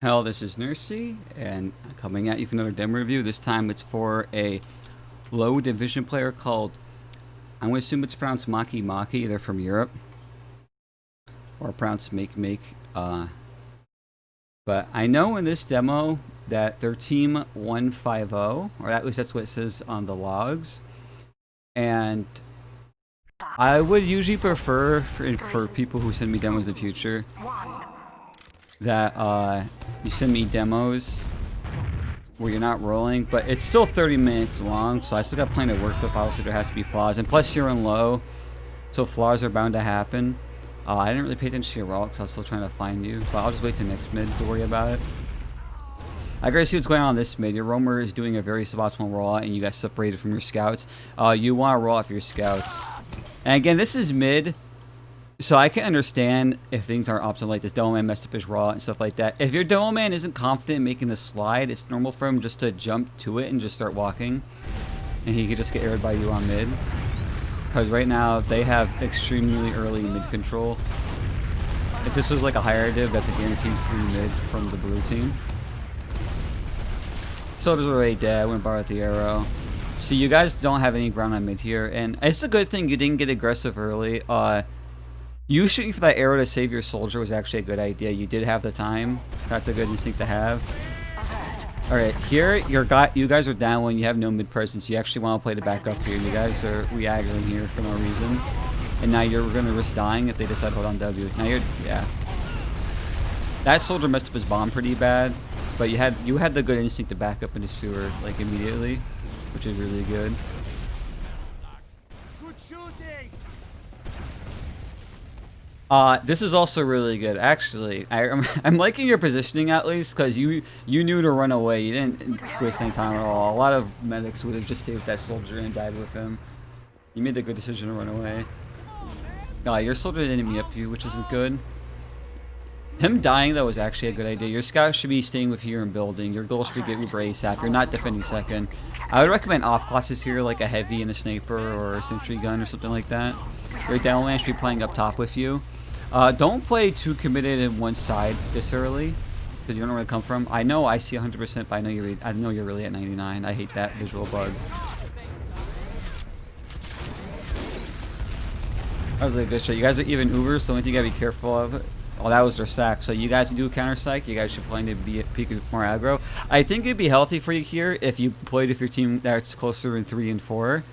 Hello, this is Nursey, and coming at you for another demo review. This time it's for a low division player called, I'm going to assume it's pronounced makemake. They're from Europe. Or pronounced makemake. But I know in this demo that their team 150, or at least that's what it says on the logs. And I would usually prefer, for people who send me demos in the future, that you send me demos where you're not rolling, but it's still 30 minutes long, so I still got plenty of work with. Obviously there has to be flaws, and plus you're in low, so flaws are bound to happen. I didn't really pay attention to your roll because I was still trying to find you, but I'll just wait till next mid to worry about it. I gotta see what's going on this mid. Your roamer is doing a very suboptimal rollout and you got separated from your scouts. You want to roll off your scouts. And again, this is mid, so I can understand if things aren't optimal, like this demo man messed up his rollout and stuff like that. If your demo man isn't confident in making the slide, it's normal for him just to jump to it and just start walking. And he could just get aired by you on mid. Because right now, they have extremely early mid control. If this was like a higher div, that's a guaranteed free mid from the blue team. Soldiers are already dead. I went bar with the arrow. So you guys don't have any ground on mid here. And it's a good thing you didn't get aggressive early. You shooting for that arrow to save your soldier was actually a good idea. You did have the time. That's a good instinct to have. Alright, here you guys are down when you have no mid presence. You actually want to play the backup here. You guys are reaggering here for no reason. And now you're going to risk dying if they decide to hold on W. Now yeah. That soldier messed up his bomb pretty bad. But you had the good instinct to back up into sewer like immediately, which is really good. This is also really good, actually. I'm liking your positioning at least, because you knew to run away. You didn't waste any time at all. A lot of medics would have just stayed with that soldier and died with him. You made the good decision to run away. Your soldier didn't meet up to you, which isn't good. Him dying, though, was actually a good idea. Your scout should be staying with you and building. Your goal should be get Uber ASAP. You're not defending second. I would recommend off classes here, like a heavy and a sniper or a sentry gun or something like that. Your demo man should be playing up top with you. Don't play too committed in one side this early, because you don't know where to come from. I know I see 100%, but I know you're really at 99. I hate that visual bug. That was a good shot. You guys are even Ubers, so the only thing you gotta be careful of. Oh, that was their sack. So you guys do counter psych. You guys should plan to be peak more aggro. I think it'd be healthy for you here if you played with your team that's closer in 3 and 4.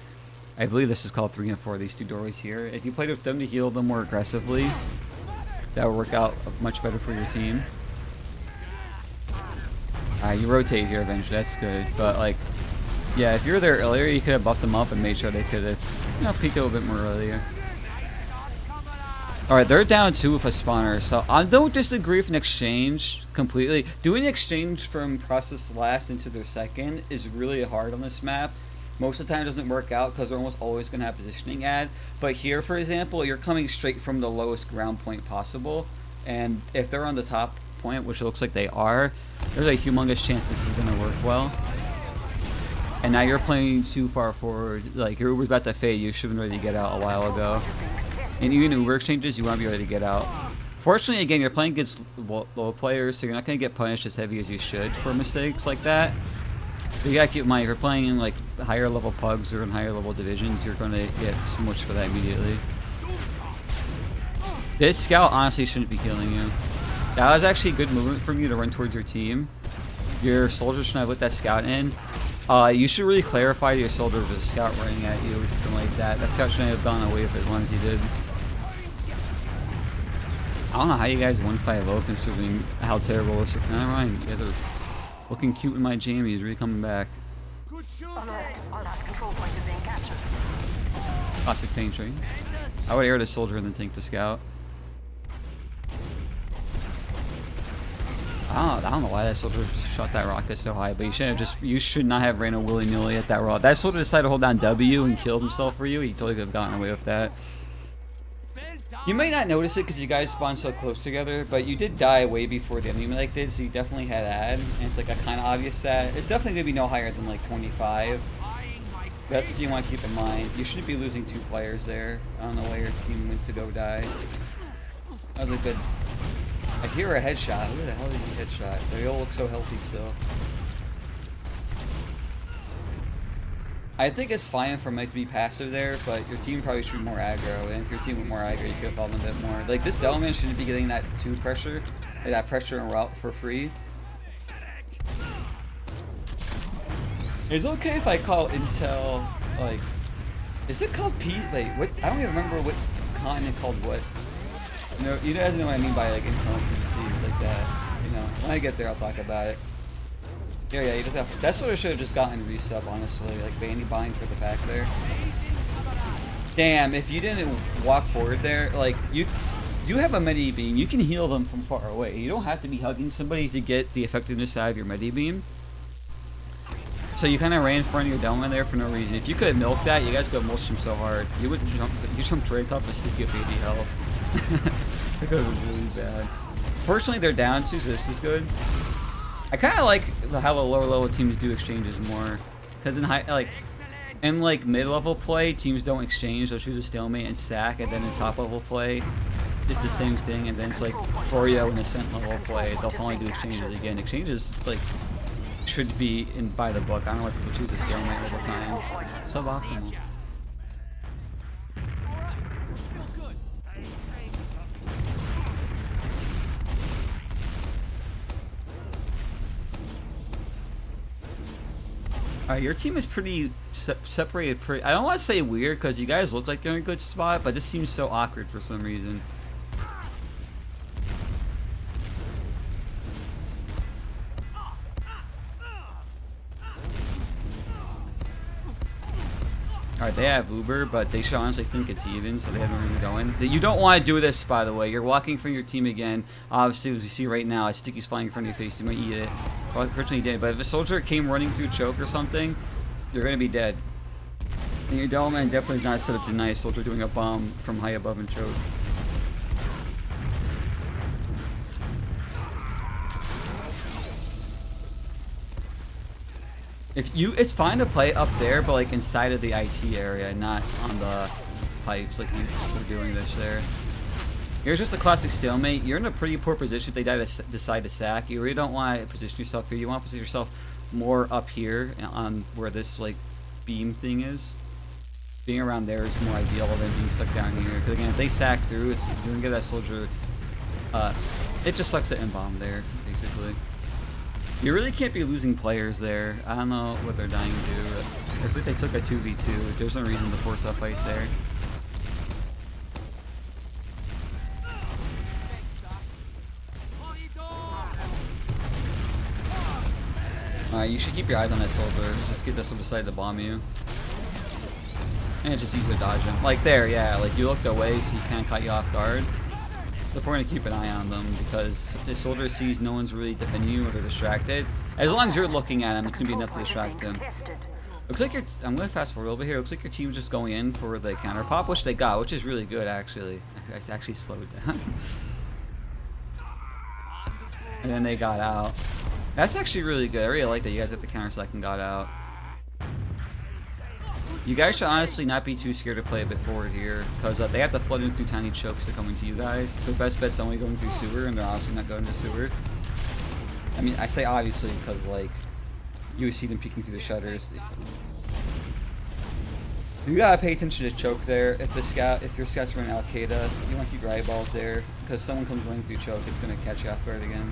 I believe this is called 3 and 4, these two doorways here. If you played with them to heal them more aggressively, that would work out much better for your team. You rotate here eventually, that's good. But like, yeah, if you were there earlier, you could have buffed them up and made sure they could have, peeked a little bit more earlier. Alright, they're down 2 with a spawner, so I don't disagree with an exchange completely. Doing exchange from process last into their second is really hard on this map. Most of the time it doesn't work out because they're almost always going to have positioning ad. But here, for example, you're coming straight from the lowest ground point possible. And if they're on the top point, which it looks like they are, there's a humongous chance this is going to work well. And now you're playing too far forward. Like, your Uber's about to fade. You should have been ready to get out a while ago. And even Uber exchanges, you want to be ready to get out. Fortunately, again, you're playing against low players, so you're not going to get punished as heavy as you should for mistakes like that. But you gotta keep in mind, if you're playing in like higher level pugs or in higher level divisions, you're gonna get smushed for that immediately. This scout honestly shouldn't be killing you. That was actually a good movement from you to run towards your team. Your soldiers shouldn't have let that scout in. You should really clarify to your soldier if there's a scout running at you or something like that. That scout shouldn't have gone away with it as long as he did. I don't know how you guys 150 considering how terrible this is. Never mind, you guys are looking cute in my jammies, really coming back. Classic tank train. I would air the soldier and then tank the scout. I don't know why that soldier shot that rocket so high, but you should not have ran a willy-nilly at that rocket. That soldier decided to hold down W and killed himself for you. He totally could have gotten away with that. You might not notice it because you guys spawned so close together, but you did die way before the enemy like did, so you definitely had ad, and it's like a kind of obvious stat. It's definitely going to be no higher than like 25. That's what you want to keep in mind. You shouldn't be losing 2 players there. I don't know why your team went to go die. That was a good I hear a headshot. Who the hell is he headshot? They all look so healthy still. I think it's fine for Mike to be passive there, but your team probably should be more aggro. And if your team were more aggro, you could have followed them a bit more. Like, this Delman shouldn't be getting that 2 pressure, like that pressure and route for free. It's okay if I call Intel, like, is it called P? Like, what? I don't even remember what continent called what. You know, you guys know what I mean by like Intel PCs like that. You know, when I get there, I'll talk about it. Yeah, you just have. That's what I should have just gotten resub, honestly. Like Bandy Bind for the back there. Damn, if you didn't walk forward there, like you have a medi beam. You can heal them from far away. You don't have to be hugging somebody to get the effectiveness out of your medi beam. So you kind of ran in front of your Delman there for no reason. If you could have milked that, you guys could have mulched him so hard. You would jump. You jumped right off a sticky of 80 health. That was really bad. Fortunately, they're down too, so this is good. I kind of like how the lower level teams do exchanges more, because in mid-level play, teams don't exchange. They'll choose a stalemate and sack, and then in top-level play, it's the same thing. And then it's like Florio in ascent level play, they'll finally do exchanges again. Exchanges like should be in by the book. I don't know why people choose a stalemate all the time. Suboptimal. Alright, your team is pretty separated. I don't want to say weird because you guys look like you're in a good spot, but this seems so awkward for some reason. Alright, they have Uber, but they should honestly think it's even, so they haven't really going. You don't want to do this, by the way. You're walking from your team again. Obviously, as you see right now, a sticky's flying in front of your face. You might eat it. Well, fortunately, you did. But if a soldier came running through choke or something, you're going to be dead. And your Delman definitely is not set up to deny a soldier doing a bomb from high above and choke. It's fine to play up there, but like inside of the IT area, not on the pipes like you're doing this there. Here's just a classic stalemate. You're in a pretty poor position if they decide to sack. You really don't want to position yourself here. You want to position yourself more up here on where this like beam thing is. Being around there is more ideal than being stuck down here. Because again, if they sack through, you're gonna get that soldier. It just sucks to M-bomb there, basically. You really can't be losing players there. I don't know what they're dying to do. It's like they took a 2v2. There's no reason to force a fight there. Alright, you should keep your eyes on that soldier. Just get this one decided to bomb you. And just easy to dodge him. Like there, yeah. Like you looked away so he can't cut you off guard. So we're going to keep an eye on them because if soldier sees no one's really defending you or they're distracted, as long as you're looking at him, it's going to be enough to distract him. Looks like I'm going to fast forward a little bit here. Looks like your team's just going in for the counter pop, which they got, which is really good actually. I actually slowed down. And then they got out. That's actually really good. I really like that you guys got the counter sack and got out. You guys should honestly not be too scared to play a bit forward here, because they have to flood in through tiny chokes to come into you guys. Their best bet's only going through sewer, and they're obviously not going to sewer. I mean, I say obviously because, like, you would see them peeking through the shutters. You gotta pay attention to choke there. If your scouts run Al-Qaeda, you want to keep your eyeballs there, because someone comes running through choke, it's going to catch you off guard again.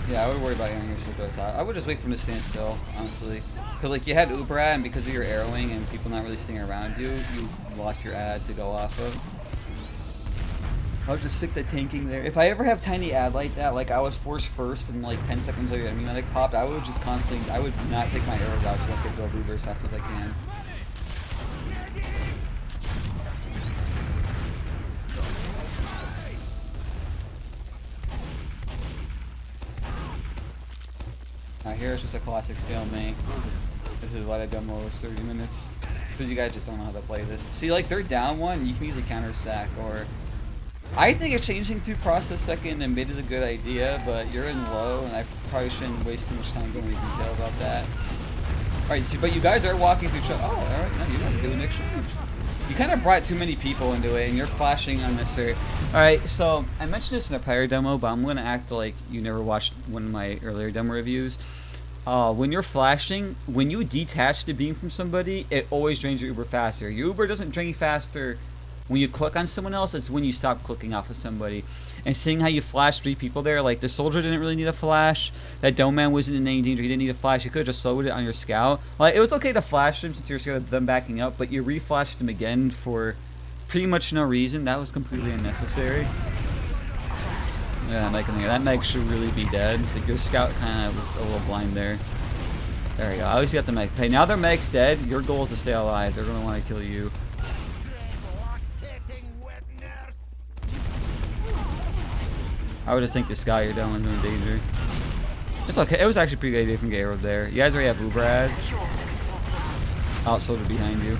Yeah, I would worry about airing your soldier at the top. I would just wait for him to stand still, honestly. Because, like, you had Uber ad, and because of your arrowing and people not really staying around you, you lost your ad to go off of. I would just stick the tanking there. If I ever have tiny ad like that, like I was forced first and like 10 seconds later enemy medic popped, I would just constantly, I would not take my arrows out so I could build Uber as fast as I can. Here it's just a classic stalemate. This is what I demo was 30 minutes. So you guys just don't know how to play this. See, like they're down one, you can usually counter sack, or I think exchanging through process second and mid is a good idea, but you're in low, and I probably shouldn't waste too much time going into detail about that. Alright, so, but you guys are walking through. Oh, alright, no, you're not doing exchange. You kind of brought too many people into it, and you're flashing unnecessary. Alright, so I mentioned this in a prior demo, but I'm going to act like you never watched one of my earlier demo reviews. When you're flashing, when you detach the beam from somebody, it always drains your Uber faster. Your Uber doesn't drain faster when you click on someone else, it's when you stop clicking off of somebody. And seeing how you flashed 3 people there, like the soldier didn't really need a flash, that dome man wasn't in any danger, he didn't need a flash, you could have just slowed it on your scout. Like, it was okay to flash them since you're scared of them backing up, but you reflashed them again for pretty much no reason. That was completely unnecessary. Yeah, that Meg should really be dead. Like, your scout kind of was a little blind there. There we go, at least you got the Meg. Okay, now their Meg's dead, your goal is to stay alive. They're going to want to kill you. I would just think the sky you're done with no danger. It's okay. It was actually pretty good idea from Garo there. You guys already have Uber ad. Out soldier behind you.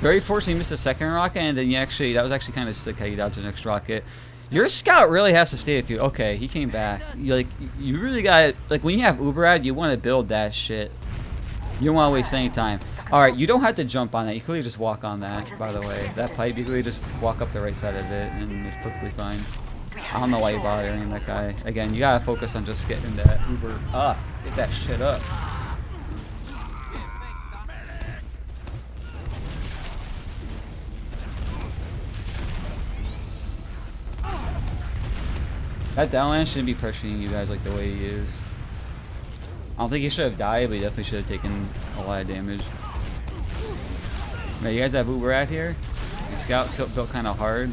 Very fortunate you missed the second rocket, and then that was actually kind of sick how you dodged the next rocket. Your scout really has to stay with you. Okay, he came back. You really got like when you have Uber ad, you want to build that shit. You don't want to waste any time. All right, you don't have to jump on that. You could just walk on that. By the way, that pipe, you could just walk up the right side of it, and it's perfectly fine. I don't know why you're bothering that guy. Again, you gotta focus on just getting that Uber up. Get that shit up. That downland shouldn't be pressuring you guys like the way he is. I don't think he should have died, but he definitely should have taken a lot of damage. Now, you guys have Uber out here. Your scout built kind of hard.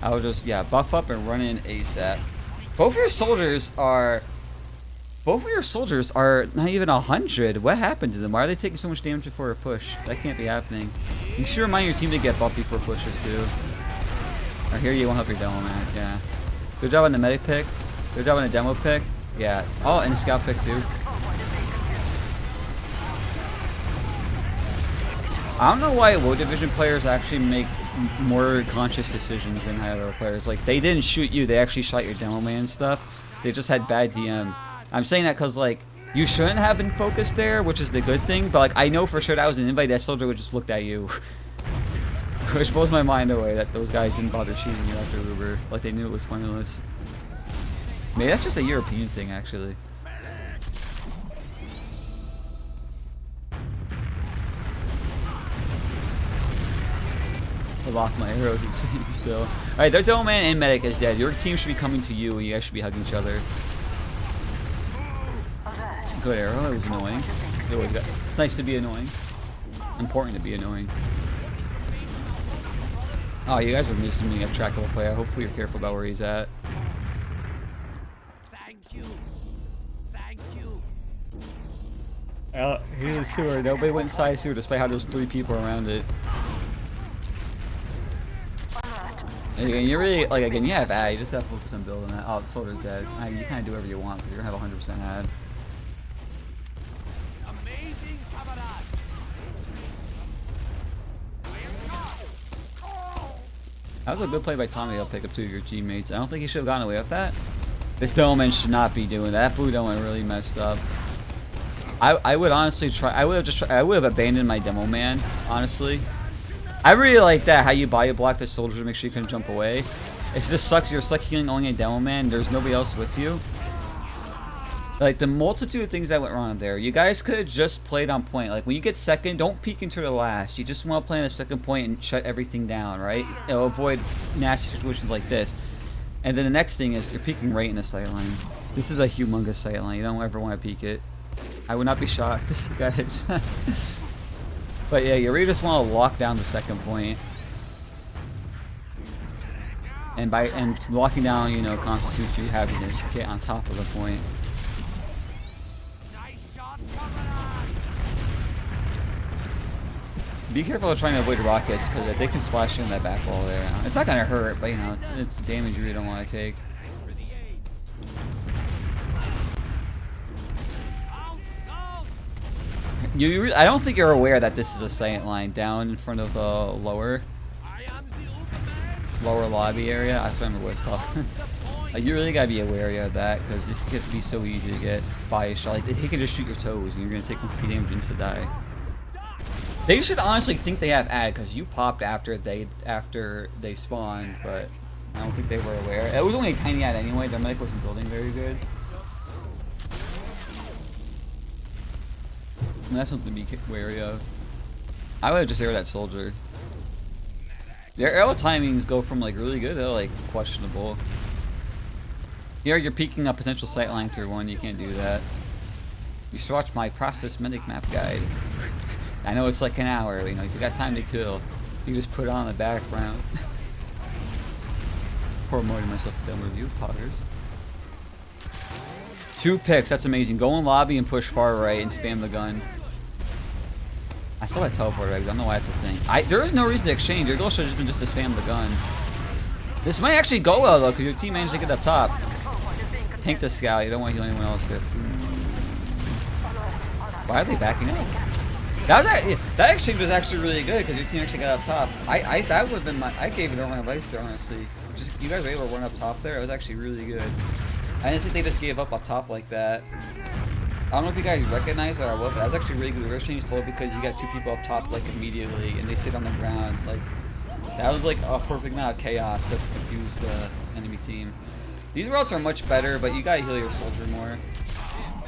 I would just, buff up and run in ASAP. Both of your soldiers are not even 100. What happened to them? Why are they taking so much damage before a push? That can't be happening. You should remind your team to get buffed before pushes too. Or here you won't help your demo man. Yeah. Good job on the medic pick. Good job on the demo pick. Yeah. Oh, and the scout pick too. I don't know why low division players actually make more conscious decisions than higher level players. Like, they didn't shoot you, they actually shot your demo man stuff. They just had bad DM. I'm saying that because, like, you shouldn't have been focused there, which is the good thing, but, like, I know for sure that was an invite, that soldier would just looked at you. Which blows my mind away that those guys didn't bother shooting you after Uber. Like, they knew it was pointless. Maybe that's just a European thing, actually. I locked my arrows insane still. Alright, their dome man and medic is dead. Your team should be coming to you and you guys should be hugging each other. Good arrow, it was annoying. It's nice to be annoying. Important to be annoying. Oh, you guys are missing me a trackable player. Hopefully you're careful about where he's at. Thank you. Thank you. Here's the sewer. Nobody went inside the sewer despite how there's 3 people around it. And again, you're really, like, again, you have ad, you just have to focus on building that. Oh, the soldier's dead. You kind of do whatever you want because you're going to have 100% ad. Amazing camarade. That was a good play by Tommy to pick up 2 of your teammates. I don't think he should have gotten away with that. This Dillman should not be doing that. That blue Dillman really messed up. I would honestly try, I would have abandoned my demo man, honestly. I really like that, how you body block the soldier to make sure you can jump away. It just sucks, you're stuck healing only a demo man, there's nobody else with you. Like, the multitude of things that went wrong there. You guys could have just played on point. Like, when you get second, don't peek into the last. You just want to play on the second point and shut everything down, right? It'll avoid nasty situations like this. And then the next thing is, you're peeking right in the sight line. This is a humongous sight line. You don't ever want to peek it. I would not be shocked if you guys... But yeah, you really just want to lock down the second point. And locking down, you know, constitutes you having to get on top of the point. Nice shot, camarade. Be careful of trying to avoid rockets because they can splash you in that back wall there. It's not gonna hurt, but you know, it's damage you really don't want to take. For the aid. I don't think you're aware that this is a sight line down in front of the lower I am the Uberman. lower lobby area. I don't remember what it's called. You really gotta be aware of that because this gets to be so easy to get by a shot. Like, he can just shoot your toes and you're gonna take complete damage and to die. They should honestly think they have ad because you popped after they spawned, but I don't think they were aware. It was only a tiny ad anyway. Their medic wasn't building very good. And that's something to be wary of. I would have just aired that soldier. Their arrow timings go from like really good to like questionable. Here you're peeking a potential sightline through one. You can't do that. You should watch my process medic map guide. I know it's like an hour, you know, if you got time to kill, you just put it on the background. Promoting myself to film review poggers. 2 picks, that's amazing. Go in lobby and push far right and spam the gun. I saw that teleport eggs, I don't know why that's a thing. There is no reason to exchange. Your goal should have just been just to spam the gun. This might actually go well though, because your team managed to get up top. Tank the scout, you don't want to heal anyone else here. Why are they backing up? That exchange was actually really good because your team actually got up top. That would have been my. I gave it all my advice there, honestly. Just you guys were able to run up top there. It was actually really good. I didn't think they just gave up top like that. I don't know if you guys recognize it or what, but that was actually really good reverse change told because you got 2 people up top like immediately and they sit on the ground. Like that was like a perfect amount of chaos to confuse the enemy team. These routes are much better, but you gotta heal your soldier more.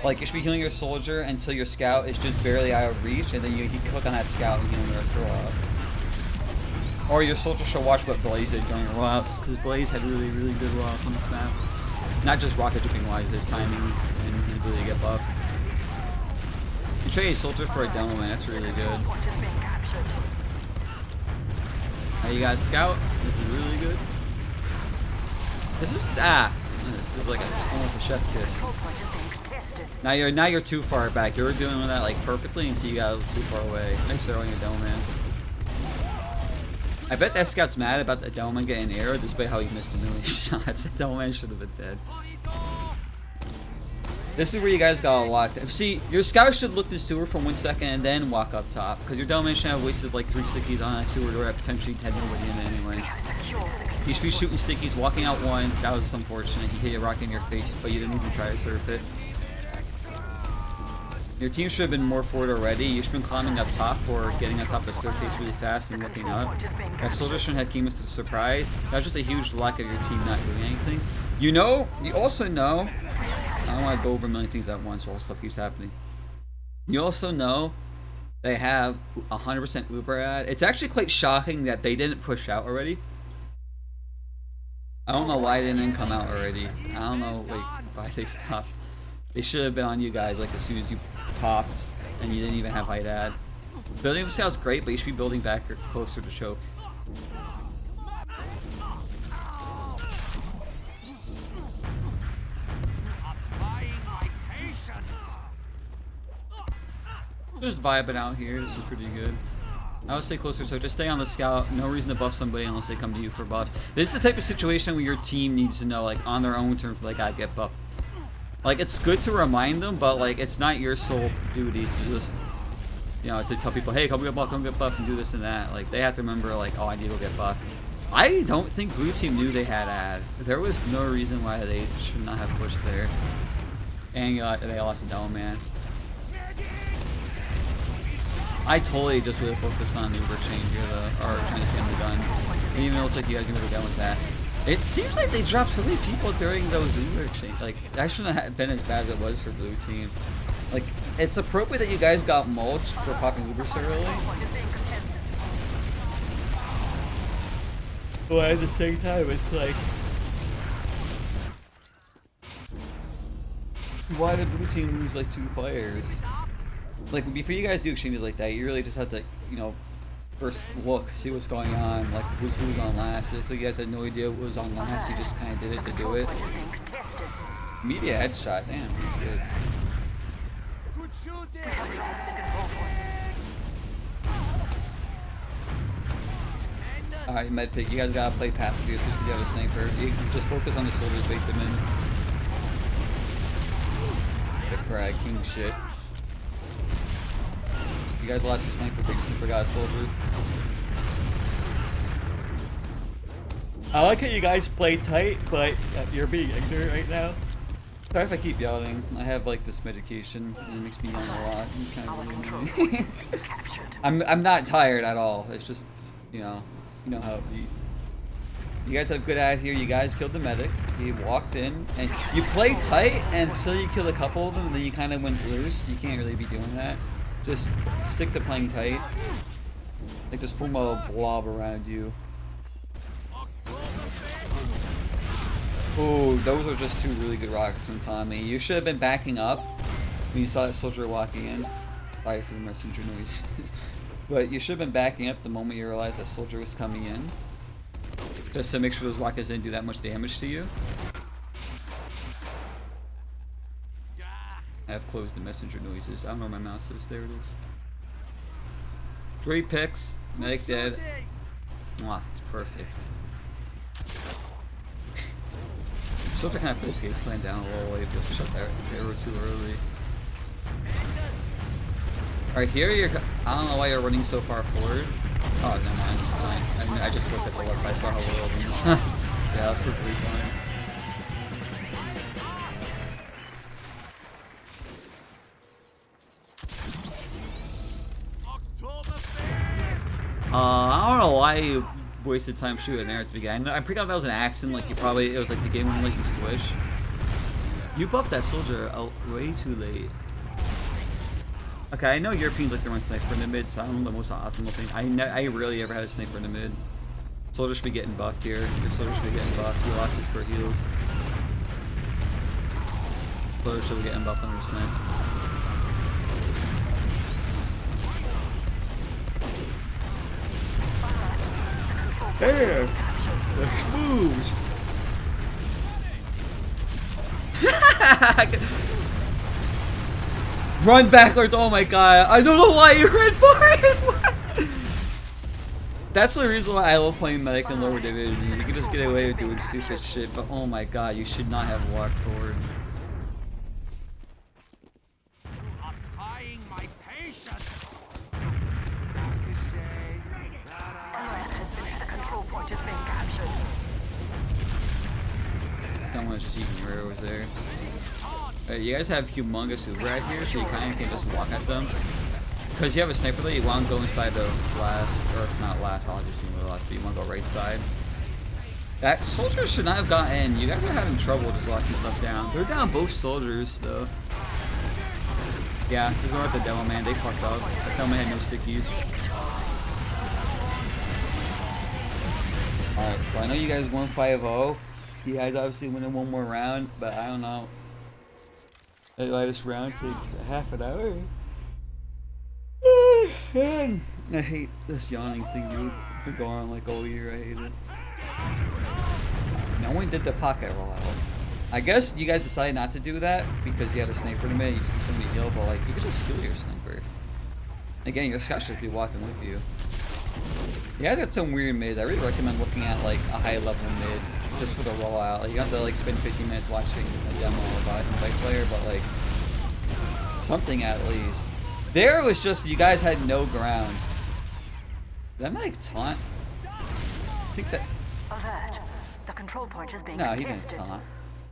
Like, you should be healing your soldier until your scout is just barely out of reach, and then you click on that scout and heal the rest of the route. Or your soldier should watch what Blaze did during your routes, because Blaze had really, really good routes on this map. Not just rocket jumping wise, his timing and his ability to get buff. You trade a soldier for a demo, man, that's really good. Now you got a scout, this is really good. This is, this is like almost a chef kiss. Now you're too far back. You were doing that like perfectly until you got too far away. Nice throwing your demo man. I bet that scout's mad about the demo man getting arrowed despite how he missed a million shots. That demo man should have been dead. This is where you guys got a lot. See, your scout should look this sewer for 1 second and then walk up top. Because your demo man should have wasted like 3 stickies on that sewer door that potentially had nobody in it anyway. You should be shooting stickies, walking out 1. That was unfortunate. He hit a rocket in your face, but you didn't even try to surf it. Your team should have been more forward already. You should have been climbing up top or getting on top of the staircase really fast and looking up. That soldier shouldn't have came as a surprise. That was just a huge lack of your team not doing anything. You know, you also know, I don't want to go over a million things at once while stuff keeps happening. You also know they have 100% Uber ad. It's actually quite shocking that they didn't push out already. I don't know why they didn't come out already. I don't know like why they stopped. They should have been on you guys like as soon as you popped and you didn't even have height ad. Building the scout's great, but you should be building back closer to choke. Just vibing out here. This is pretty good. I would stay closer, so just stay on the scout. No reason to buff somebody unless they come to you for buffs. This is the type of situation where your team needs to know, like, on their own terms, like, I get buffed. Like, it's good to remind them, but, like, it's not your sole duty to just, you know, to tell people, hey, come get buffed, and do this and that. Like, they have to remember, like, oh, I need to go get buffed. I don't think blue team knew they had ad. There was no reason why they should not have pushed there. And they lost a demo man. I totally just would have focused on the Uber change here, or trying to spam the gun. And even though it looks like you guys would have done with that. It seems like they dropped so many people during those Uber exchange. Like, that shouldn't have been as bad as it was for blue team. Like, it's appropriate that you guys got mulched for popping Uber so early. But at the same time, it's like, why did blue team lose like 2 players? Like, before you guys do exchanges like that, you really just have to, you know, first look, see what's going on, like who's on last. It's like you guys had no idea what was on last, you just kind of did it to do it. Media headshot, damn, that's good. Good shooting. Alright, medpick, you guys gotta play passive here if you have a sniper. You just focus on the soldiers, bait them in. The crag, king shit. You guys lost your sniper, but your sniper got a soldier. I like how you guys play tight, but you're being ignorant right now. Sorry if I keep yelling. I have like this medication and it makes me yell a lot. It's kind of Our really control annoying. point is being captured. I'm not tired at all. It's just, you know how it be. You guys have good at here. You guys killed the medic. He walked in and you play tight until you kill a couple of them and then you kind of went loose. You can't really be doing that. Just stick to playing tight. Like just form a blob around you. Oh, those are just two really good rockets from Tommy. You should have been backing up when you saw that soldier walking in. Sorry for the messenger noise. But you should have been backing up the moment you realized that soldier was coming in. Just to make sure those rockets didn't do that much damage to you. I have closed the messenger noises. I don't know where my mouse is. There it is. 3 picks. Medic dead. Mwah, it's perfect. Soldier kind of plays gates playing down a little way, but shut that arrow too early. Alright, here you're. I don't know why you're running so far forward. Oh, never mind. It's fine. I mean, I just looked at the left. I saw how little it was. Yeah, that's perfectly fine. I don't know why you wasted time shooting there at the beginning. I'm pretty sure that was an accident. Like it was like the game wouldn't let you switch. You buffed that soldier way too late. Okay, I know Europeans like to run sniper in the mid, so I don't know the most optimal thing. I rarely ever had a sniper in the mid. Soldier should be getting buffed here. Your soldier should be getting buffed. He lost his square heals. Soldier should be getting buffed under snipe. There! The moves! Run backwards! Oh my god! I don't know why you ran for it! That's the reason why I love playing medic in lower division. You can just get away with doing stupid shit, but oh my god, you should not have walked forward. Don't want to just eat your arrows there. You guys have humongous Uber right here, so you kind of can just walk at them. Because you have a sniper there, you want to go inside the last, or not last, I'll just assume the last, but you want to go right side. That soldier should not have gotten in. You guys are having trouble just locking stuff down. They're down both soldiers, though. Yeah, there's one at the demo man. They fucked up. The demo man had no stickies. Alright, so I know you guys won 5-0. You guys obviously win one more round, but I don't know. The latest round takes half an hour. Man, I hate this yawning thing, dude. It's been going on like all year. I hate it. No one did the pocket rollout. I guess you guys decided not to do that because you had a sniper in a minute. You just need somebody to heal, but like you could just heal your sniper. Again, your scout should be walking with you. You guys got some weird mids. I really recommend looking at like a high level mid just for the rollout. Like you have to like spend 15 minutes watching a demo about a fight player, but like something at least. There it was just you guys had no ground. Did I like taunt? I think that. Alert. The control point is being No, he didn't taunt.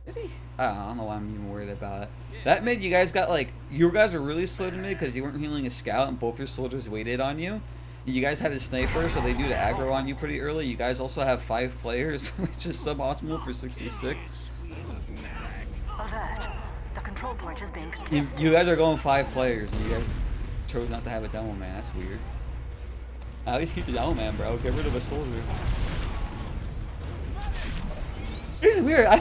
Did he? I don't know why I'm even worried about it. That mid, you guys got like you guys are really slow to mid because you weren't healing a scout and both your soldiers waited on you. You guys had a sniper, so they do the aggro on you pretty early. You guys also have 5 players, which is suboptimal for 66. Alert. The control point is being contested. You guys are going 5 players, and you guys chose not to have a demo man. That's weird. At least keep the demo man, bro. Get rid of a soldier. It's weird. I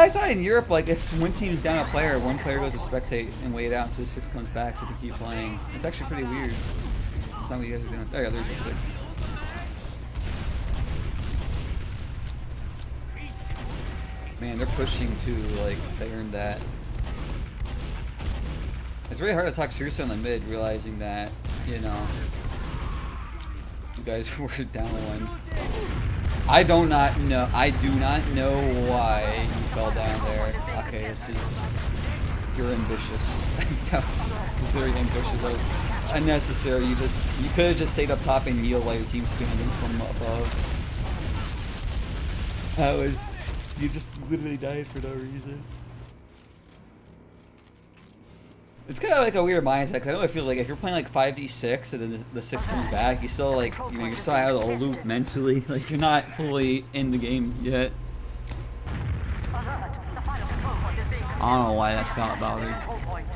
thought in Europe, like if one team's down a player, one player goes to spectate and wait out until 6 comes back so they keep playing. It's actually pretty weird. That's not what you guys are doing. Oh yeah, there's your 6. Man, they're pushing to like they earned that. It's really hard to talk seriously on the mid, realizing that you know you guys were down 1. I do not know why you fell down there. Okay, this is you're ambitious. It's very ambitious. That was unnecessary. You could have just stayed up top and healed while your team's standing from above. That was you just literally died for no reason. It's kind of like a weird mindset, because I know it feels like if you're playing like 5v6 and then the 6 comes back, you still like, you know, you're still out of the loop mentally. Like you're not fully in the game yet. Alert. The final control point is being I don't know why that's not bothered. control point.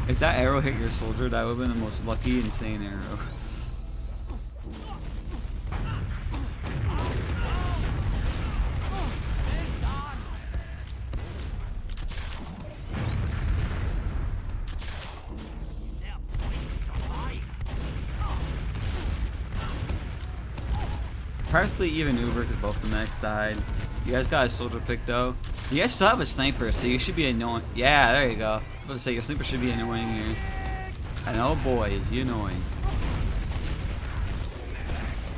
If that arrow hit your soldier, that would have been the most lucky, insane arrow. Practically even Uber because both the mechs died. You guys got a soldier pick though. You guys still have a sniper, so you should be annoying. Yeah, there you go. I was about to say your sniper should be annoying here. And oh boy, is he annoying.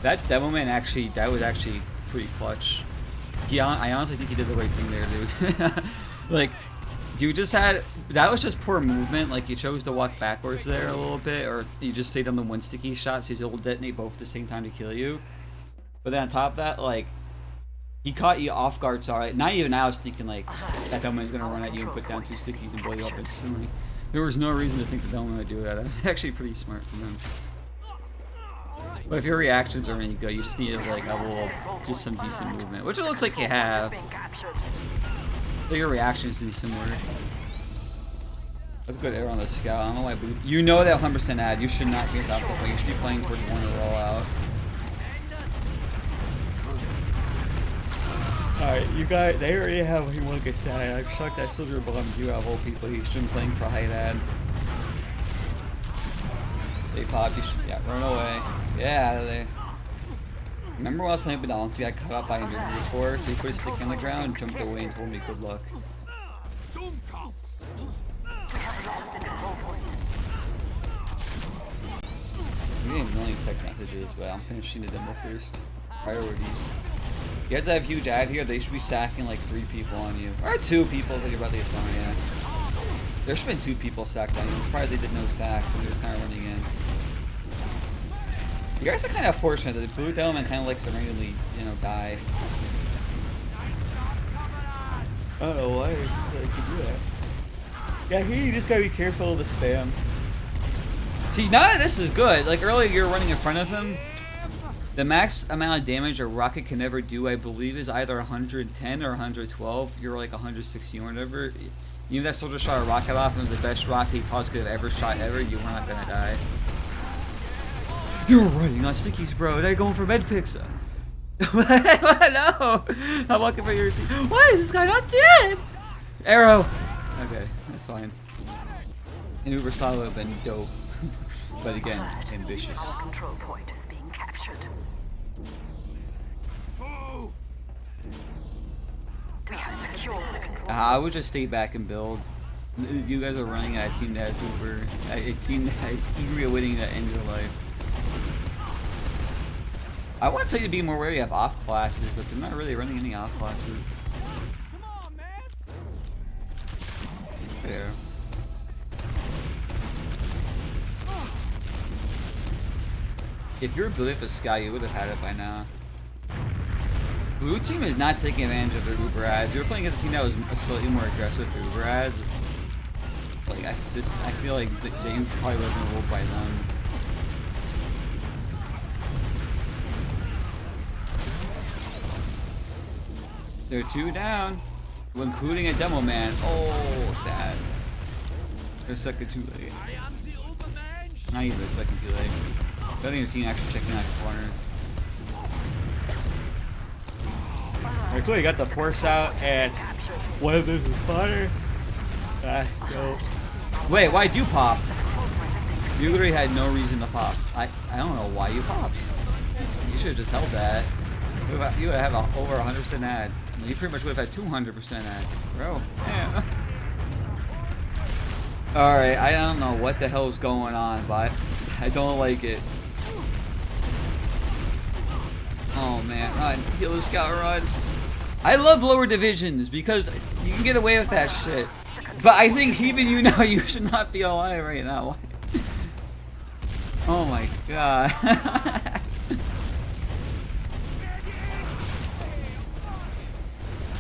That demo man actually, that was actually pretty clutch. I honestly think he did the right thing there, dude. Like, you just had, that was just poor movement. Like, you chose to walk backwards there a little bit, or you just stayed on the one sticky shot, so he'll detonate both at the same time to kill you. But then on top of that, like, he caught you off guard, so not even I was thinking, like, that demo is going to run at you and put down 2 stickies and blow you up instantly. There was no reason to think the demo would do that. That's actually pretty smart from him. But if your reactions are any good, you just need like a little, just some decent movement, which it looks like you have. But your reactions need some work. That's a good arrow on the scout. I don't know why Blue. You know that 100% ad. You should not be top of. You should be playing towards one to roll out. Alright, you guys, they already have what you want to get sad. I'm shocked that Silver bombed you out of all people. You should be playing for height ad. They pop, you should, yeah, run away. Yeah, they. Remember when I was playing Balancy, I got caught up by an interview before, so he put his stick on the ground, jumped away, and told me good luck. We didn't million text messages, but I'm finishing the demo first. Priorities. You guys have huge ad here, they should be sacking like 3 people on you. Or 2 people that you're about to get thrown, yeah. There should have been 2 people sacked on you. I'm surprised they did no sacks and they're just kind of running in. You guys are kind of fortunate that the blue element kind of likes to randomly, you know, die. I don't know why I could do that. Yeah, here you just gotta be careful of the spam. See, now that this is good. Like earlier, you're running in front of him. The max amount of damage a rocket can ever do, I believe, is either 110 or 112. You're like 160 or whatever. Even if that soldier shot a rocket off and it was the best rocket he possibly could have ever shot ever, you were not gonna die. You're running on stickies, bro. They're going for med picks. No! I'm walking for your team. Why is this guy not dead? Arrow! Okay, that's fine. An Uber Silo would have been dope. But again, ambitious. Our control point is being captured. We have secured the control. I would just stay back and build. You guys are running at a team that has Uber. A team that is eagerly awaiting the end of your life. I want to tell you to be more wary of off classes, but they're not really running any off classes. Come on, man. There. If you were building up a sky, you would have had it by now. Blue team is not taking advantage of their Uber ads. You were playing against a team that was slightly more aggressive with Uber ads. Like I feel like the game probably wasn't ruled by them. They're 2 down, including a demo man. Oh, sad. They're second too late. Not even a second too late. I think the team actually checking out the corner. Alright, cool. You got the force out, and one of them is a spotter. Go. Wait, why'd you pop? You literally had no reason to pop. I don't know why you popped. You should have just held that. You would have over 100% ad. You pretty much would have had 200% ad. Bro. Yeah. Alright, I don't know what the hell's going on, but I don't like it. Oh man, run. Heal the scout, run. I love lower divisions because you can get away with that shit. But I think even you know you should not be alive right now. Oh my god.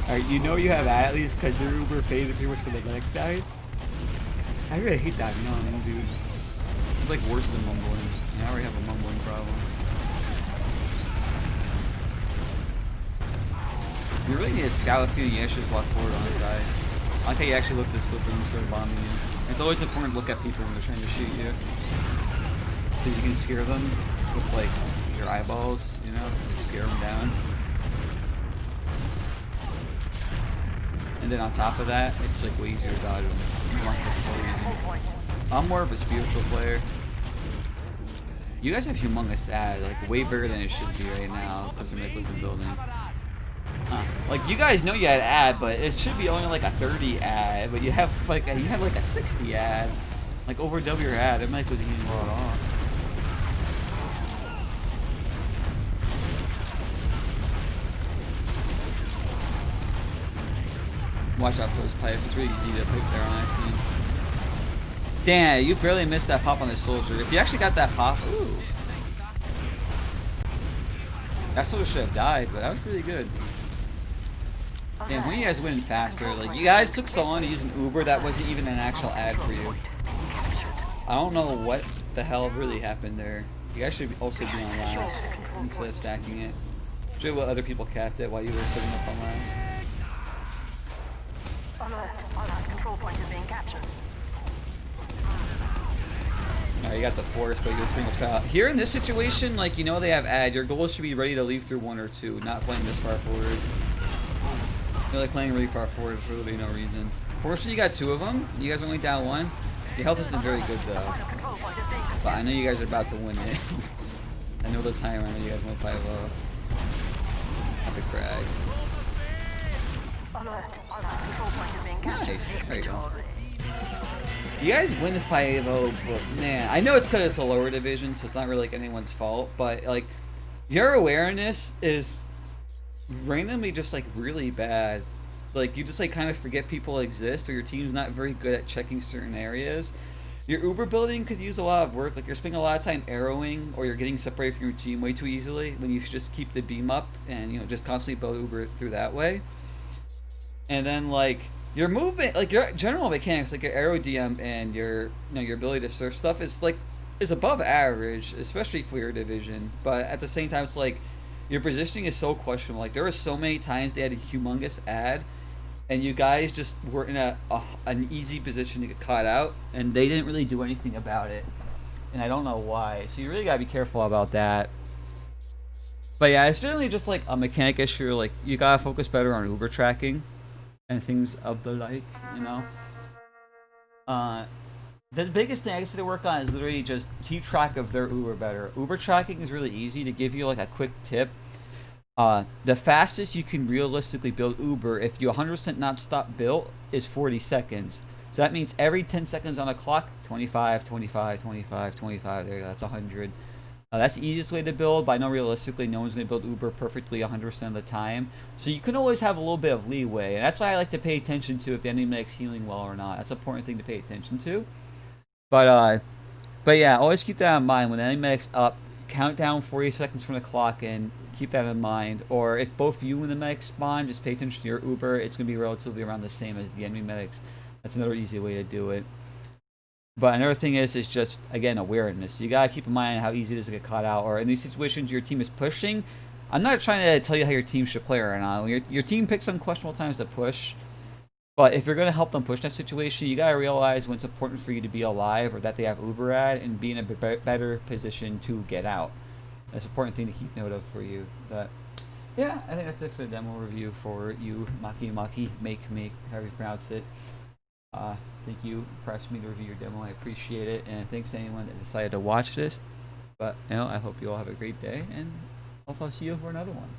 Alright, you know you have at least because your Uber faded pretty much for the next guy. I really hate that yawning, dude. It's like worse than mumbling. I already have a mumbling problem. You really need to scout a few and you actually just walk forward on the side. I like how you actually look at the slipper and start bombing you. It's always important to look at people when they're trying to shoot you. Because you can scare them with like your eyeballs, you know? Like scare them down. And then on top of that, it's like way easier to dodge them. You want to control you. I'm more of a spiritual player. You guys have humongous ad, like way bigger than it should be right now because you're making the building. Huh. Like you guys know you had ad, but it should be only like a 30 ad, but you have like a 60 ad. Like over double your ad, it might was even more at all. Watch out for those pipes. It's really easy to pick there on accident. Damn, you barely missed that pop on the soldier. If you actually got that pop, ooh. That soldier should have died, but that was really good. Damn, when you guys win faster, like you guys took so long to use an Uber that wasn't even an actual ad for you. I don't know what the hell really happened there. You guys should also be on last instead of stacking it. Should what other people capped it while you were sitting up on last. Alert. Our last control point is being captured. Alright, you got the force, but you're pretty much out. Here in this situation, like you know they have ad, your goal should be ready to leave through 1 or 2, not playing this far forward. You're like playing really far forward for really no reason. Fortunately, you got 2 of them. You guys are only down 1. Your health isn't very good though. But I know you guys are about to win it. I know the time. I know you guys went 5-0. Epic crag. Nice. There you go. You guys win 5-0, but man, I know it's because it's a lower division, so it's not really like anyone's fault. But like, your awareness is randomly just like really bad. Like you just like kind of forget people exist, or your team's not very good at checking certain areas. Your Uber building could use a lot of work. Like you're spending a lot of time arrowing, or you're getting separated from your team way too easily when you should just keep the beam up and just constantly build Uber through that way. And then like your movement, like your general mechanics, like your aero DM and your your ability to surf stuff is above average, especially for your division. But at the same time, it's like your positioning is so questionable. Like there were so many times they had a humongous ad, and you guys just were in an easy position to get caught out, and they didn't really do anything about it. And I don't know why. So you really gotta be careful about that. But yeah, it's generally just like a mechanic issue. Like you gotta focus better on Uber tracking and things of the like, The biggest thing I guess to work on is literally just keep track of their Uber better. Uber tracking is really easy. To give you like a quick tip, the fastest you can realistically build Uber if you 100% not stop built is 40 seconds. So that means every 10 seconds on the clock, 25, 25, 25, 25, there you go, that's 100. That's the easiest way to build, but I know realistically no one's going to build Uber perfectly 100% of the time. So you can always have a little bit of leeway, and that's why I like to pay attention to if the enemy makes healing well or not. That's an important thing to pay attention to. But yeah, always keep that in mind. When the enemy medic's up, count down 40 seconds from the clock and keep that in mind. Or if both you and the medic spawn, just pay attention to your Uber. It's going to be relatively around the same as the enemy medics. That's another easy way to do it. But another thing is just, again, awareness. You got to keep in mind how easy it is to get caught out. Or in these situations your team is pushing, I'm not trying to tell you how your team should play or not. When your team picks unquestionable times to push, but if you're going to help them push that situation, you got to realize when it's important for you to be alive or that they have Uber at and be in a better position to get out. That's an important thing to keep note of for you. But yeah, I think that's it for the demo review for you, makemake, however you pronounce it. Thank you for asking me to review your demo. I appreciate it, and thanks to anyone that decided to watch this. But I hope you all have a great day, and I'll see you for another one.